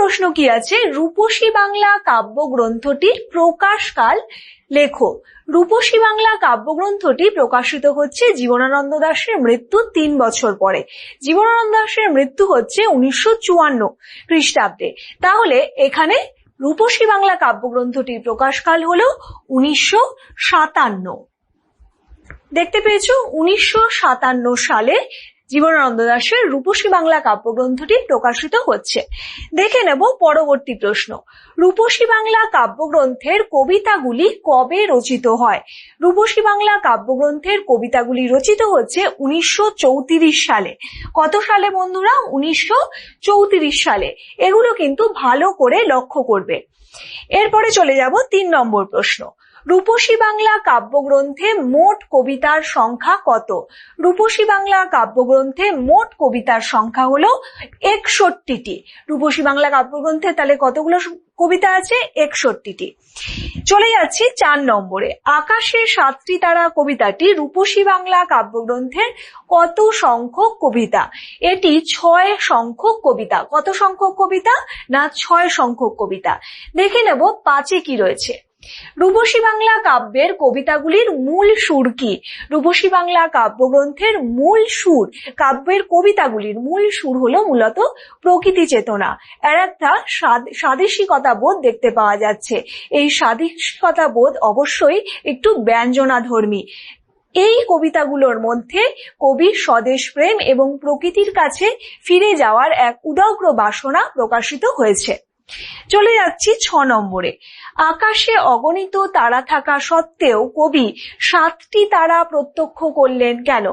প্রশ্ন কি আছে, রূপসী বাংলা কাব্যগ্রন্থটির প্রকাশকাল লেখো। রূপসী বাংলা কাব্যগ্রন্থটি প্রকাশিত হচ্ছে জীবনানন্দ দাশের মৃত্যু 3 বছর পরে। জীবনানন্দ দাশের মৃত্যু হচ্ছে 1954 খ্রিস্টাব্দে। তাহলে এখানে রূপসী বাংলা কাব্যগ্রন্থটির প্রকাশকাল হলো 1957। দেখতে পেয়েছো, 1957 সালে জীবনানন্দ দাশের রূপসী বাংলা কাব্যগ্রন্থটি প্রকাশিত হচ্ছে। দেখে নেব পরবর্তী প্রশ্ন, রূপসী বাংলা কাব্যগ্রন্থের কবিতাগুলি কবে রচিত হয়? রূপসী বাংলা কাব্যগ্রন্থের কবিতাগুলি রচিত হচ্ছে 1934 সালে। কত সালে বন্ধুরা? 1934 সালে। এগুলো কিন্তু ভালো করে লক্ষ্য করবে। এরপরে চলে যাব 3 নম্বর প্রশ্ন, রূপসী বাংলা কাব্যগ্রন্থে মোট কবিতার সংখ্যা কত? রূপসী বাংলা কাব্যগ্রন্থে মোট কবিতার সংখ্যা হলো 61টি। রূপসী বাংলা কাব্যগ্রন্থে তাহলে কতগুলো কবিতা আছে? 61টি। চলে যাচ্ছি 4 নম্বরে, আকাশে 7টি তারা কবিতাটি রূপসী বাংলা কাব্যগ্রন্থের কত সংখ্যক কবিতা? এটি 6 সংখ্যক কবিতা। কত সংখ্যক কবিতা? না 6 সংখ্যক কবিতা। দেখে নেব 5-এ কি রয়েছে। রূপসী বাংলা কাব্যের কবিতাগুলির মূল সুর কি? রূপসী বাংলা কাব্যগ্রন্থের মূল সুর, কাব্যের কবিতাগুলির মূল সুর হলো মূলত প্রকৃতি চেতনা। এর একটা স্বাদেশিকতা বোধ দেখতে পাওয়া যাচ্ছে। এই স্বাদেশিকতা বোধ অবশ্যই একটু ব্যঞ্জনাধর্মী। এই কবিতাগুলোর মধ্যে কবির স্বদেশ প্রেম এবং প্রকৃতির কাছে ফিরে যাওয়ার এক উদগ্র বাসনা প্রকাশিত হয়েছে। চলে যাচ্ছি 6 নম্বরে, আকাশে অগণিত তারা থাকা সত্ত্বেও কবি 7টি তারা প্রত্যক্ষ করলেন কেন?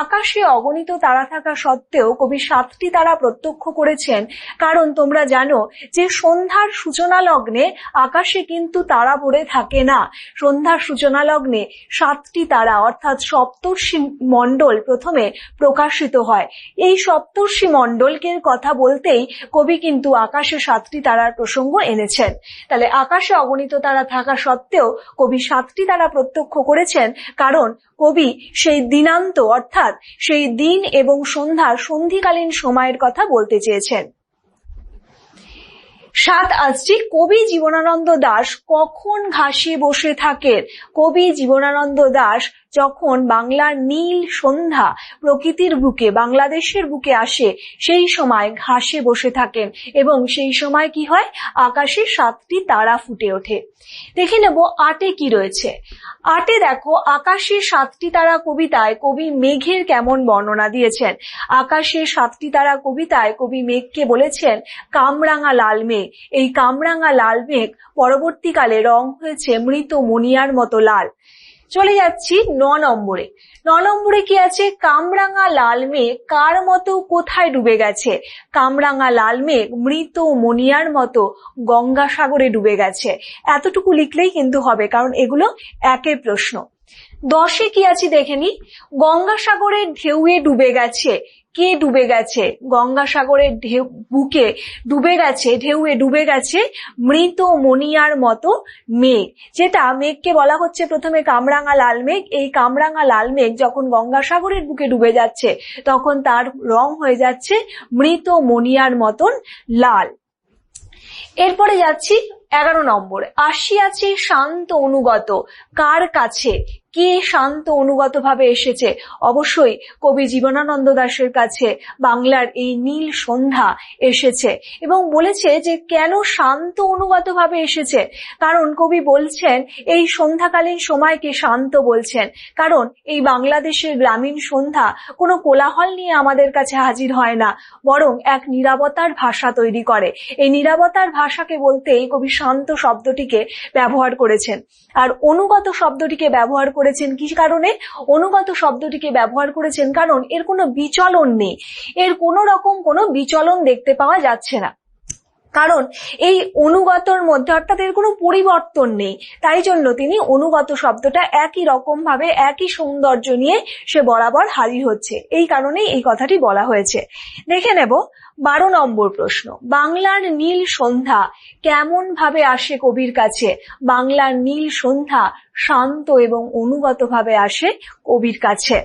আকাশে অগণিত তারা থাকা সত্ত্বেও কবি 7টি তারা প্রত্যক্ষ করেছেন কারণ তোমরা জানো যে সন্ধ্যার সূচনা লগ্নে আকাশে কিন্তু তারা ভরে থাকে না। সন্ধ্যার সূচনা লগ্নে 7টি তারা অর্থাৎ সপ্তর্ষি মণ্ডল প্রথমে প্রকাশিত হয়। এই সপ্তর্ষি মণ্ডলকে কথা বলতেই কবি কিন্তু আকাশে 7টি তারার প্রসঙ্গ এনেছেন। তাহলে আকাশে অগণিত তারা থাকা সত্ত্বেও কবি 7টি তারা প্রত্যক্ষ করেছেন কারণ কবি সেই দিনান্ত অর্থাৎ সেই দিন এবং সন্ধ্যার সন্ধিকালীন সময়ের কথা বলতে চেয়েছেন। 7 আসছি, কবি জীবনানন্দ দাশ কখন ঘাসে বসে থাকেন? কবি জীবনানন্দ দাশ যখন বাংলার নীল সন্ধ্যা প্রকৃতির বুকে, বাংলাদেশের বুকে আসে, সেই সময় ঘাসে বসে থাকেন এবং সেই সময় কি হয়? আকাশে 7টি তারা ফুটে ওঠে। দেখে নেব 8-এ কি রয়েছে। 8-এ দেখো, আকাশে 7টি তারা কবিতায় কবি মেঘের কেমন বর্ণনা দিয়েছেন। আকাশে 7টি তারা কবিতায় কবি মেঘকে বলেছেন কামরাঙা লাল মেঘ। এই কামরাঙা লাল মেঘ পরবর্তীকালে রং হয়েছে মৃত মনিয়ার মতো লাল। চলে যাচ্ছি 9 নম্বরে। 9 নম্বরে কি আছে? কামরাঙা লাল মেঘ কার মতো কোথায় ডুবে গেছে? কামরাঙা লাল মেঘ মৃত মনিয়ার মতো গঙ্গাসাগরে ডুবে গেছে। এতটুকু লিখলেই কিন্তু হবে কারণ এগুলো একের প্রশ্ন। 10-এ কি আছে দেখে নি, গঙ্গাসাগরের ঢেউয়ে ডুবে গেছে। কে ডুবে গেছে? গঙ্গাসাগরের বুকে ডুবে গেছে, ঢেউয়ে ডুবে গেছে মৃত মনিয়ার মতো মেঘ। যেটা মেঘকে বলা হচ্ছে প্রথমে কামরাঙা লাল মেঘ। এই কামরাঙা লাল মেঘ যখন গঙ্গাসাগরের বুকে ডুবে যাচ্ছে তখন তার রং হয়ে যাচ্ছে মৃত মনিয়ার মতন লাল। এরপরে যাচ্ছি 11 নম্বর, আসিয়াছে শান্ত অনুগত কার কাছে? কে শান্ত অনুগত ভাবে এসেছে? অবশ্যই কবি জীবনানন্দ দাশের কাছে বাংলার এই নীল সন্ধ্যা এসেছে এবং বলেছে যে কেন শান্ত অনুগত ভাবে এসেছে। কারণ কবি বলছেন এই সন্ধ্যাকালীন সময়কে শান্ত বলছেন কারণ এই বাংলাদেশের গ্রামীণ সন্ধ্যা কোনো কোলাহল নিয়ে আমাদের কাছে হাজির হয় না, বরং এক নীরবতার ভাষা তৈরি করে। এই নীরবতার ভাষাকে বলতেই কবি শান্ত শব্দটিকে ব্যবহার করেছেন। আর অনুগত শব্দটিকে ব্যবহার করেছেন কি কারণে? অনুগত শব্দটিকে ব্যবহার করেছেন কারণ এর কোনো বিচলন নেই, এর কোনো রকম কোনো বিচলন দেখতে পাওয়া যাচ্ছে না। কারণ এই অনুগতর মধ্যে অর্থাৎ এর কোনো পরিবর্তন নেই, তাই জন্য তিনি অনুগত শব্দটা একই রকম ভাবে একই সৌন্দর্য নিয়ে সে বরাবর হাজির হচ্ছে, এই কারণেই এই কথাটি বলা হয়েছে। দেখে নেব 12 নম্বর প্রশ্ন, বাংলার নীল সন্ধ্যা কেমন ভাবে আসে কবির কাছে? বাংলার নীল সন্ধ্যা শান্ত এবং অনুগত ভাবে আসে কবির কাছে।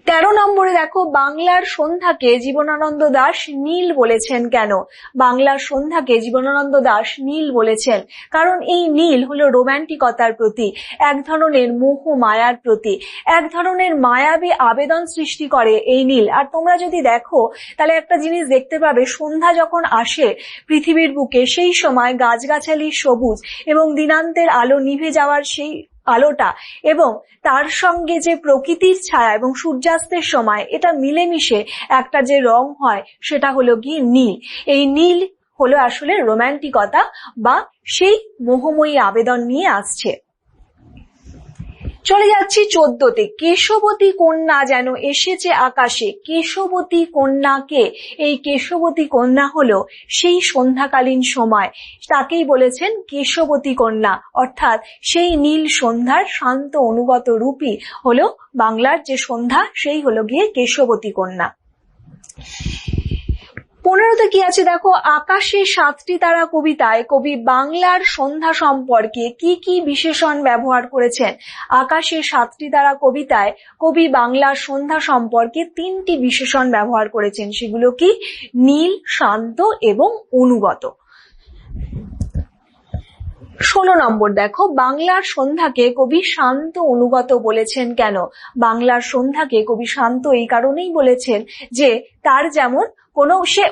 13 নম্বরে দেখো, বাংলার সন্ধ্যাকে জীবনানন্দ দাশ নীল বলেছেন কেন? বাংলার সন্ধ্যাকে জীবনানন্দ দাশ নীল বলেছেন কারণ এই নীল হলো রোম্যান্টিকতার প্রতীক, এক ধরনের মোহ মায়ার প্রতীক, এক ধরনের মায়াবী আবেদন সৃষ্টি করে এই নীল। আর তোমরা যদি দেখো তাহলে একটা জিনিস দেখতে পাবে, সন্ধ্যা যখন আসে পৃথিবীর বুকে সেই সময় গাছগাছালির সবুজ এবং দিনান্তের আলো নিভে যাওয়ার সেই আলোটা এবং তার সঙ্গে যে প্রকৃতির ছায়া এবং সূর্যাস্তের সময় এটা মিলেমিশে একটা যে রং হয় সেটা হলো গিয়ে নীল। এই নীল হলো আসলে রোম্যান্টিকতা বা সেই মোহময়ী আবেদন নিয়ে আসছে। চলে যাচ্ছি 14তে, কেশবতী কন্যা যেন এসেছে আকাশে। কেশবতী কন্যাকে, এই কেশবতী কন্যা হলো সেই সন্ধ্যাকালীন সময়, তাকেই বলেছেন কেশবতী কন্যা, অর্থাৎ সেই নীল সন্ধ্যার শান্ত অনুগত রূপী হলো বাংলার যে সন্ধ্যা, সেই হলো গিয়ে কেশবতী কন্যা। 15তে কি আছে দেখো, আকাশে 7টি তারা কবিতায় কবি বাংলার সন্ধ্যা সম্পর্কে কি কি বিশেষণ ব্যবহার করেছেন? আকাশে 7টি তারা কবিতায় কবি বাংলার সন্ধ্যা সম্পর্কে 3টি বিশেষণ ব্যবহার করেছেন, সেগুলো কি? নীল, শান্ত এবং অনুগত। 16 নম্বর দেখো, বাংলার সন্ধ্যাকে কবি শান্ত অনুগত বলেছেন কেন? বাংলার সন্ধ্যাকে কবি শান্ত এই কারণেই বলেছেন যে তার যেমন কোনো সে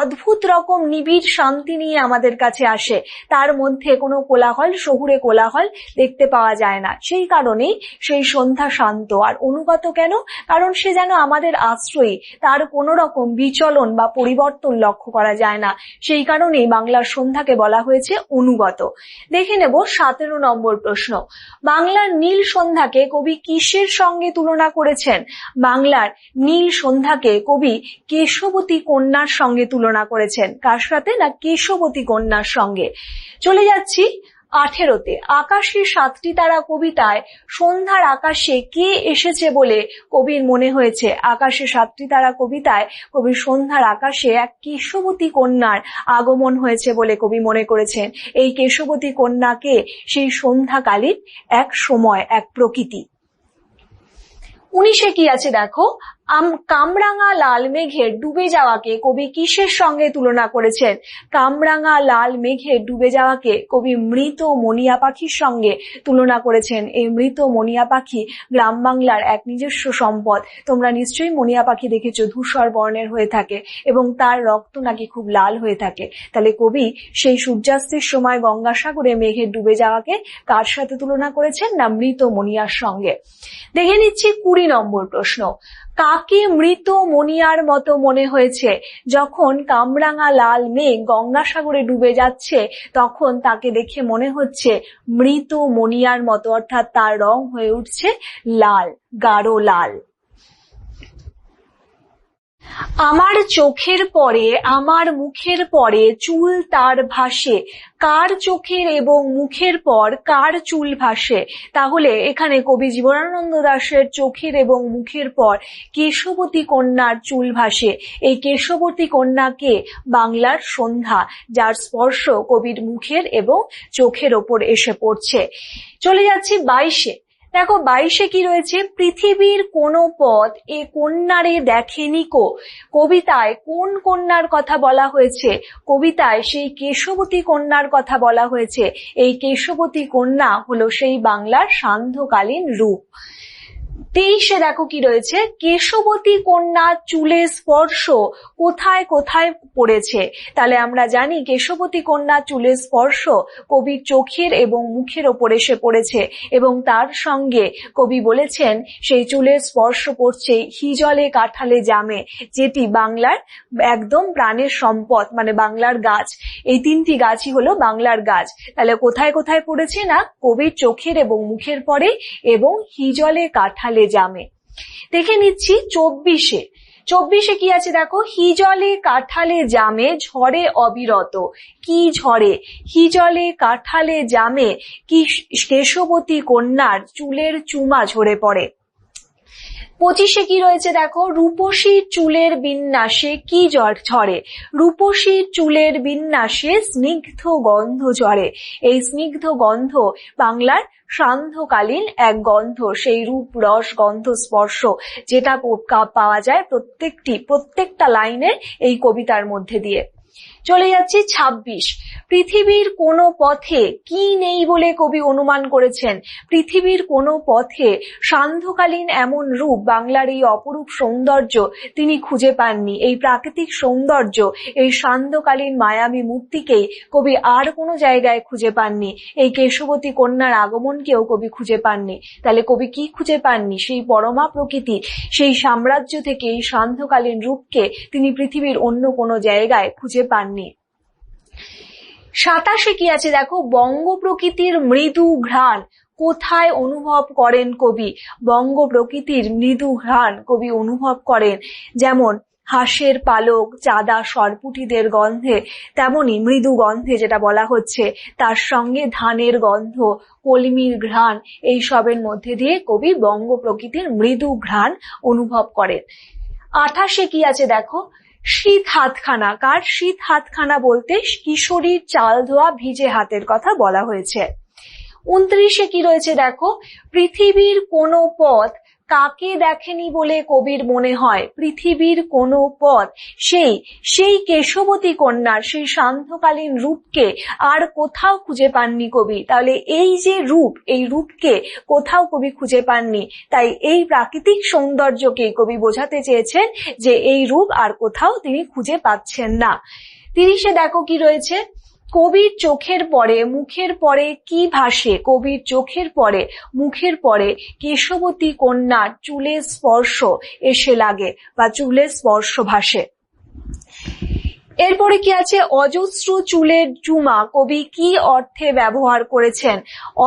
অদ্ভুত রকম নিবিড় শান্তি নিয়ে আমাদের কাছে আসে, তার মধ্যে কোনো কোলাহল, শহুরে কোলাহল দেখতে পাওয়া যায় না, সেই কারণেই সেই সন্ধ্যা শান্ত। আর অনুগত কেন? কারণ সে যেন আমাদের আশ্রয়ী, তার কোনো রকম বিচলন বা পরিবর্তন লক্ষ্য করা যায় না, সেই কারণেই বাংলার সন্ধ্যাকে বলা হয়েছে অনুগত। দেখে নেব 17 নম্বর প্রশ্ন, বাংলার নীল সন্ধ্যাকে কবি কিসের সঙ্গে তুলনা করেছেন? বাংলার নীল সন্ধ্যাকে কবি কেশবতী কন্যার সঙ্গে তুলনা করেছেন। কার সাথে? না, কেশবতী কন্যার সঙ্গে। চলে যাচ্ছি 18তে, আকাশে 7টি তারা কবিতায় সন্ধ্যার আকাশে কে এসেছে বলে কবির মনে হয়েছে? আকাশে 7টি তারা কবিতায় কবির সন্ধ্যার আকাশে এক কেশবতী কন্যার আগমন হয়েছে বলে কবি মনে করেছেন। এই কেশবতী কন্যাকে সেই সন্ধ্যাকালীন এক সময়, এক প্রকৃতি। 19এ কি আছে দেখো, কামরাঙা লাল মেঘের ডুবে যাওয়াকে কবি কিসের সঙ্গে তুলনা করেছেন? কামরাঙা লাল মেঘের ডুবে যাওয়াকে কবি মৃত মনিয়া পাখির সঙ্গে তুলনা করেছেন। এই মৃত মনিয়া পাখি গ্রাম বাংলার এক নিজস্ব সম্পদ। তোমরা নিশ্চয়ই মনিয়া পাখি দেখেছো, ধূসর বর্ণের হয়ে থাকে এবং তার রক্ত নাকি খুব লাল হয়ে থাকে। তাহলে কবি সেই সূর্যাস্তের সময় গঙ্গাসাগরে মেঘের ডুবে যাওয়াকে কার সাথে তুলনা করেছেন? না, মৃত মনিয়ার সঙ্গে। দেখে নিচ্ছি 20 নম্বর প্রশ্ন, কাকে মৃত মনিয়ার মতো মনে হয়েছে? যখন কামরাঙা লাল মেঘ গঙ্গাসাগরে ডুবে যাচ্ছে তখন তাকে দেখে মনে হচ্ছে মৃত মনিয়ার মতো, অর্থাৎ তার রং হয়ে উঠছে লাল, গাঢ় লাল। আমার চোখের পরে, আমার মুখের পরে চুল তার ভাসে। কার চোখের এবং মুখের পর কার চুল ভাসে? তাহলে এখানে কবি জীবনানন্দ দাশের চোখের এবং মুখের পর কেশবতী কন্যার চুল ভাসে। এই কেশবতী কন্যাকে বাংলার সন্ধ্যা, যার স্পর্শ কবির মুখের এবং চোখের ওপর এসে পড়ছে। চলে যাচ্ছি 22-এ। দেখো 22-এ কি রয়েছে, পৃথিবীর কোন পথ এ কন্যারে দেখেনি কো। কবিতায় কোন কন্যার কথা বলা হয়েছে? কবিতায় সেই কেশবতী কন্যার কথা বলা হয়েছে। এই কেশবতী কন্যা হলো সেই বাংলার সান্ধ্যকালীন রূপ। 23-এ দেখো কি রয়েছে, কেশবতী কন্যা চুলে স্পর্শ কোথায় কোথায় পড়েছে? তাহলে আমরা জানি কেশবতী কন্যা চুলে স্পর্শ কবির চোখের এবং মুখের ওপর এসে পড়েছে এবং তার সঙ্গে কবি বলেছেন সেই চুলের স্পর্শ পড়ছে হিজলে কাঁঠালে জামে, যেটি বাংলার একদম প্রাণের সম্পদ, মানে বাংলার গাছ। এই 3টি গাছই হলো বাংলার গাছ। তাহলে কোথায় কোথায় পড়েছে? না, কবির চোখের এবং মুখের পরে এবং হিজলে কাঁঠালে জামে। দেখে নিচ্ছি 24-এ। 24-এ কি আছে দেখো, হিজলে কাঁঠালে জামে ঝরে অবিরত। কি ঝরে? হিজলে কাঁঠালে জামে কি কেশবতী কন্যার চুলের চুমা ঝরে পড়ে। 25-এ কি রয়েছে দেখো, রূপসীর চুলের বিন্যাসে কি ঝরে, রূপসীর চুলের বিন্যাসে স্নিগ্ধ গন্ধ ঝরে। এই স্নিগ্ধ গন্ধ বাংলার সান্ধ্যকালীন এক গন্ধ, সেই রূপ রস গন্ধ স্পর্শ যেটা পাওয়া যায় প্রত্যেকটা লাইনে এই কবিতার মধ্যে দিয়ে। চলে যাচ্ছি 26। পৃথিবীর কোনো পথে কি নেই বলে কবি অনুমান করেছেন। পৃথিবীর কোনো পথে সান্ধ্যকালীন এমন রূপ, বাংলার এই অপরূপ সৌন্দর্য তিনি খুঁজে পাননি। এই প্রাকৃতিক সৌন্দর্য, এই সান্ধ্যকালীন মায়াবী মূর্তিকেই কবি আর কোনো জায়গায় খুঁজে পাননি। এই কেশবতী কন্যার আগমনকেও কবি খুঁজে পাননি। তাহলে কবি কি খুঁজে পাননি? সেই পরমা প্রকৃতি, সেই সাম্রাজ্য থেকে এই সান্ধ্যকালীন রূপকে তিনি পৃথিবীর অন্য কোনো জায়গায় খুঁজে পাননি। 27-এ কি আছে দেখো, বঙ্গ প্রকৃতির মৃদু ঘ্রাণ কোথায় অনুভব করেন কবি। বঙ্গ প্রকৃতির মৃদু ঘ্রাণ কবি অনুভব করেন যেমন হাঁসের পালক, চাঁদা সরপুটিদের গন্ধে, তেমনি মৃদু গন্ধে যেটা বলা হচ্ছে, তার সঙ্গে ধানের গন্ধ, কলমির ঘ্রাণ, এই সবের মধ্যে দিয়ে কবি বঙ্গ প্রকৃতির মৃদু ঘ্রাণ অনুভব করেন। 28-এ কি আছে দেখো, শীত হাতখানা। কার শীত হাতখানা বলতে কিশোরীর চাল ধোয়া ভিজে হাতের কথা বলা হয়েছে। 29-এ কি রয়েছে দেখো, পৃথিবীর কোনো পথ কাকে দেখেনি বলে কবির মনে হয়। পৃথিবীর কোনো পথ সেই কেশবতী কন্যার সেই সান্ধ্যকালীন রূপকে আর কোথাও খুঁজে পাননি কবি। তাহলে এই যে রূপ, এই রূপকে কোথাও কবি খুঁজে পাননি। তাই এই প্রাকৃতিক সৌন্দর্যকে কবি বোঝাতে চেয়েছেন যে এই রূপ আর কোথাও তিনি খুঁজে পাচ্ছেন না। 30-এ দেখো কি রয়েছে, কবির চোখের পরে মুখের পরে কি ভাসে। কবির চোখের পরে মুখের পরে কেশবতী কন্যার চুলের স্পর্শ এসে লাগে বা চুলের স্পর্শ ভাসে। এরপরে কি আছে, অজস্র চুলের চুমা কবি কি অর্থে ব্যবহার করেছেন।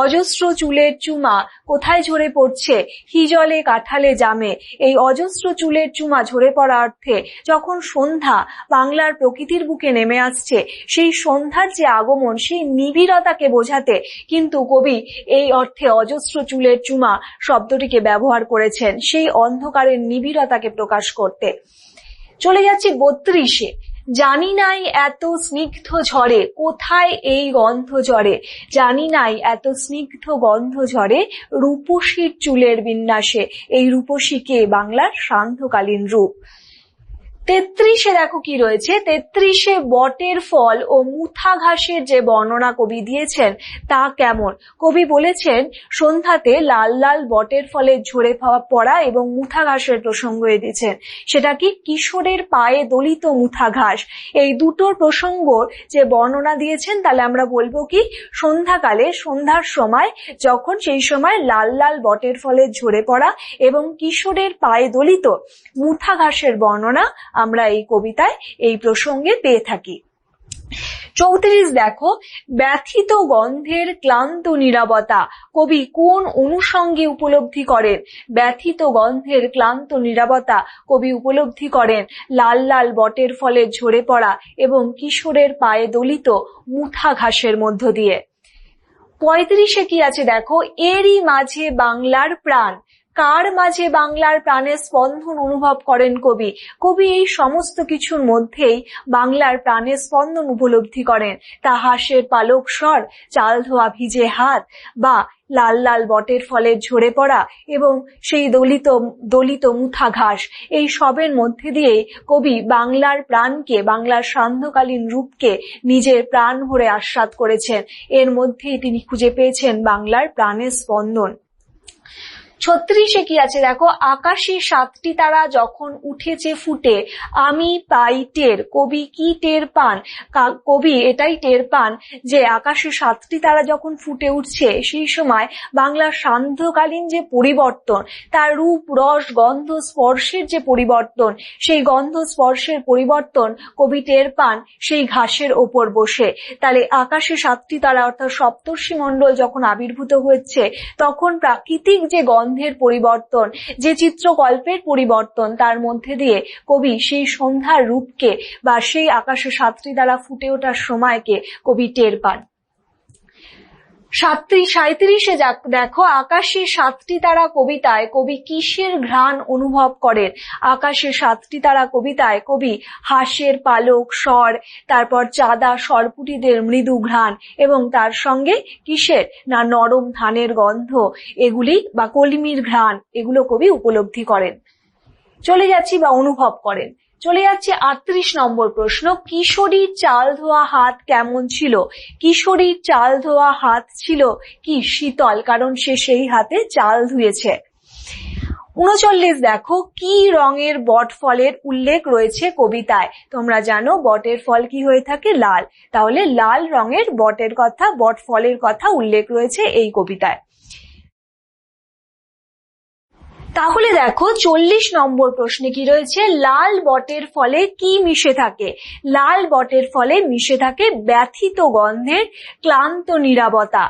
অজস্র চুলের চুমা কোথায় ঝরে পড়ছে, হিজলে কাঠালে জামে। এই অজস্র চুলের চুমা ঝরে পড়া অর্থে যখন সন্ধ্যা বাংলার প্রকৃতির বুকে নেমে আসছে, সেই সন্ধ্যার যে আগমন, সেই নিবিড়তাকে বোঝাতে কিন্তু কবি এই অর্থে অজস্র চুলের চুমা শব্দটিকে ব্যবহার করেছেন, সেই অন্ধকারের নিবিড়তাকে প্রকাশ করতে। চলে যাচ্ছে 32-এ, জানি নাই এত স্নিগ্ধ ঝরে কোথায় এই গন্ধ ঝরে। জানি নাই এত স্নিগ্ধ গন্ধ ঝরে রূপসীর চুলের বিন্যাসে। এই রূপসীকে বাংলার সান্ধ্যকালীন রূপ। 33-এ দেখো কি রয়েছে, 33-এ বটের ফল ও মুথা ঘাসের যে বর্ণনা কবি দিয়েছেন তা কেমন। কবি বলেছেন সন্ধ্যাতে লাল লাল বটের ফলে ঝরে পড়া এবং মুথা ঘাসের প্রসঙ্গ দিয়েছেন। সেটা কি, কিশোরের পায়ে দলিত মুথা ঘাস। এই দুটোর প্রসঙ্গ যে বর্ণনা দিয়েছেন, তাহলে আমরা বলবো কি, সন্ধ্যাকালে, সন্ধ্যার সময় যখন সেই সময় লাল লাল বটের ফলে ঝরে পড়া এবং কিশোরের পায়ে দলিত মুথা ঘাসের বর্ণনা আমরা এই কবিতায় এই প্রসঙ্গে পেয়ে থাকি। 34 দেখো, ব্যথিত গন্ধের ক্লান্ত নীরবতা কবি কোন অনুষঙ্গে উপলব্ধি করেন। ব্যথিত গন্ধের ক্লান্ত নীরবতা কবি উপলব্ধি করেন লাল লাল বটের ফলে ঝরে পড়া এবং কিশোরের পায়ে দলিত মুথা ঘাসের মধ্য দিয়ে। 35-এ কি আছে দেখো, এরই মাঝে বাংলার প্রাণ। কার মাঝে বাংলার প্রাণের স্পন্দন অনুভব করেন কবি। কবি এই সমস্ত কিছুর মধ্যেই বাংলার প্রাণের স্পন্দন উপলব্ধি করেন। তা হাঁসের পালক স্বর, চাল ধোয়া ভিজে হাত, বা লাল লাল বটের ফলে ঝরে পড়া এবং সেই দলিত মুথা ঘাস, এই সবের মধ্যে দিয়েই কবি বাংলার প্রাণকে, বাংলার সান্ধ্যকালীন রূপকে নিজের প্রাণ ভরে আস্বাদ করেছেন। এর মধ্যেই তিনি খুঁজে পেয়েছেন বাংলার প্রাণের স্পন্দন। 36-এ কি আছে দেখো, আকাশে 7টি তারা যখন উঠেছে ফুটে আমি পাই টের। কবি কি টের পান? কবি এটাই টের পান যে আকাশে 7টি তারা যখন ফুটে উঠছে, সেই সময় বাংলার সান্ধ্যকালীন যে পরিবর্তন, তার রূপ রস গন্ধ স্পর্শের যে পরিবর্তন, সেই গন্ধ স্পর্শের পরিবর্তন কবি টের পান সেই ঘাসের ওপর বসে। তাহলে আকাশে 7টি তারা অর্থাৎ সপ্তর্ষি মণ্ডল যখন আবির্ভূত হচ্ছে, তখন প্রাকৃতিক যে গন্ধের পরিবর্তন, যে চিত্রকল্পের পরিবর্তন, তার মধ্যে দিয়ে কবি সেই সন্ধ্যার রূপকে বা সেই আকাশে 7টি তারা ফুটে ওঠার সময়কে কবি টের পান। 37 দেখো, আকাশে 7টি তারা কবিতায় কবি কিসের ঘ্রাণ অনুভব করেন? আকাশে 7টি তারা কবিতায় কবি হাঁসের পালক স্বর, তারপর চাঁদা সরপুটিদের মৃদু ঘ্রাণ এবং তার সঙ্গে কিসের না নরম ধানের গন্ধ এগুলি বা কলিমির ঘ্রাণ এগুলো কবি উপলব্ধি করেন। চলে যাচ্ছি বা অনুভব করেন। চলে যাচ্ছে 38 নম্বর প্রশ্ন, কিশোরীর চাল ধোয়া হাত কেমন ছিল? কিশোরীর চাল ধোয়া হাত ছিল কি শীতল, কারণ সে সেই হাতে চাল ধুয়েছে। 39 দেখো, কি রঙের বট ফলের উল্লেখ রয়েছে কবিতায়? তোমরা জানো বটের ফল কি হয়ে থাকে? লাল। তাহলে লাল রঙের বট ফলের কথা উল্লেখ রয়েছে এই কবিতায়। তাহলে দেখো 40 নম্বর প্রশ্নে কি রয়েছে? লাল বটের ফলে কি মিশে থাকে? লাল বটের ফলে মিশে থাকে ব্যথিত গন্ধের ক্লান্ত নীরবতা।